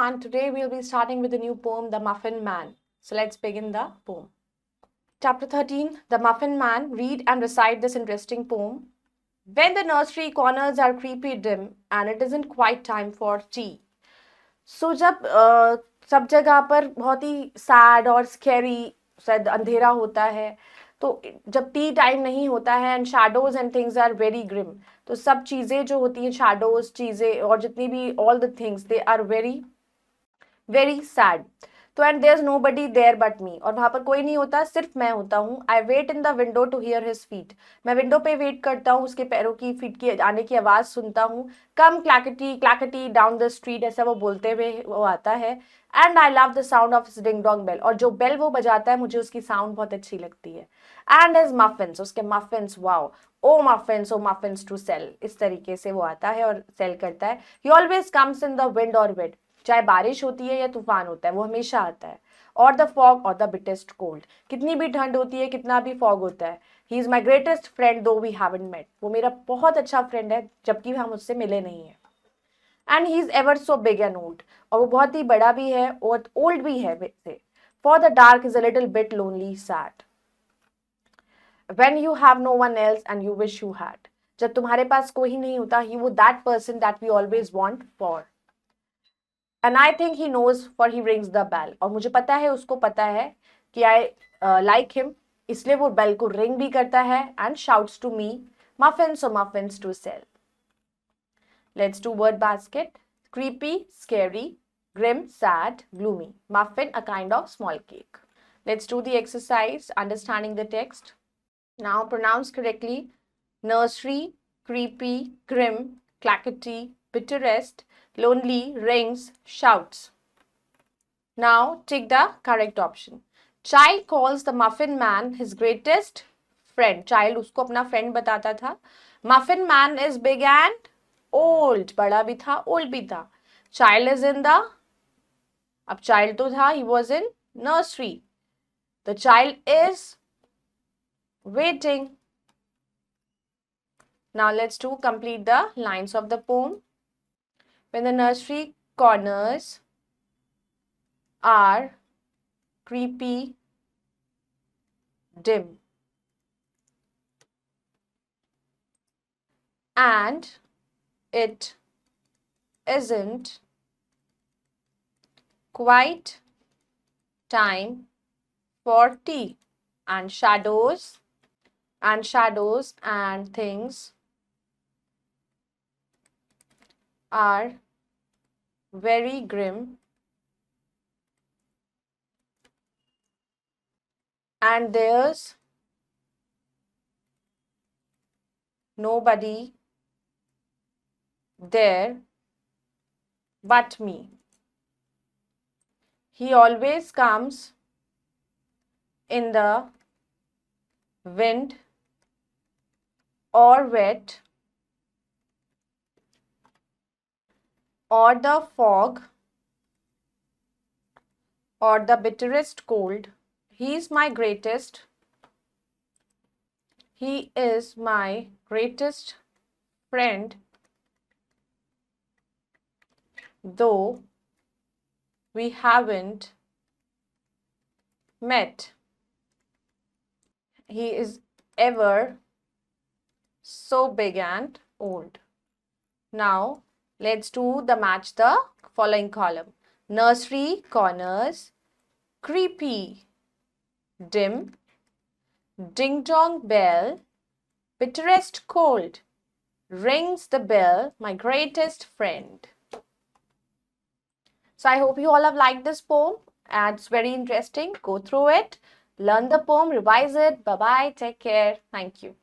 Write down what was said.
everyone. Today we'll be starting with a new poem, The Muffin Man. So let's begin the poem. Chapter 13, The Muffin Man. Read and recite this interesting poem. When the nursery corners are creepy dim and it isn't quite time for tea. So जब सब जगह पर बहुत ही sad और scary शायद अंधेरा होता है, तो जब टी टाइम नहीं होता है and shadows and things are very grim, तो सब चीज़ें जो होती हैं, शैडोज चीज़ें और जितनी भी all the things, they are very very sad. तो and there is nobody there but me, और वहां पर कोई नहीं होता, सिर्फ मैं होता हूँ. I wait in the window to hear his feet. मैं विंडो पे वेट करता हूँ, उसके पैरों की फीट की आने की आवाज़ सुनता हूँ. Come clackety clackety down the street, ऐसा वो बोलते हुए वो आता है. And I love the sound of ding dong bell, और जो बेल वो बजाता है मुझे उसकी साउंड बहुत अच्छी लगती है. एंड हिज मफिन्स, उसके muffins, wow, oh muffins to sell, इस तरीके से वो आता है और सेल करता है. ही always comes in the wind और विड, चाहे बारिश होती है या तूफान होता है, वो हमेशा आता है. और द फॉग और द बिटेस्ट कोल्ड, कितनी भी ठंड होती है, कितना भी फॉग होता है. He is my greatest friend दो वी हैवंट मेट, वो मेरा बहुत अच्छा फ्रेंड है जबकि हम उससे मिले नहीं हैं. And he is ever so big and old, और वो बहुत ही बड़ा भी है और ओल्ड भी है वैसे. For the dark is a little bit lonely sad when you have no one else and you wish you had, जब तुम्हारे पास कोई नहीं होता, ही वो that person that we always want for. And I think he knows for he rings the bell, और मुझे पता है, उसको पता है कि आई लाइक हिम, इसलिए वो बेल को रिंग भी करता है. And shouts to me muffins to sell. Let's do word basket. creepy, scary, grim, sad, gloomy. Muffin, a kind of small cake. Let's do the exercise, understanding the text. Now pronounce correctly. Nursery, creepy, grim, clackety, bitterest, lonely, rings, shouts. Now take the correct option. Child calls the muffin man his greatest friend. Child उसको अपना friend बताता था. Muffin man is big and old, बड़ा भी था, old भी था. Child is in the, अब child तो था, he was in nursery. The child is waiting. Now let's do complete the lines of the poem. When the nursery corners are creepy, dim, and it isn't quite time for tea, and shadows and things are very grim, and there's nobody there but me. He always comes in the wind or wet or the fog or the bitterest cold. He is my greatest friend, though we haven't met. He is ever so big and old. Now let's do the match the following column. Nursery corners, creepy, dim, ding dong bell, bitterest cold, rings the bell, my greatest friend. So I hope you all have liked this poem, and it's very interesting. Go through it, learn the poem, revise it. Bye bye, take care, thank you.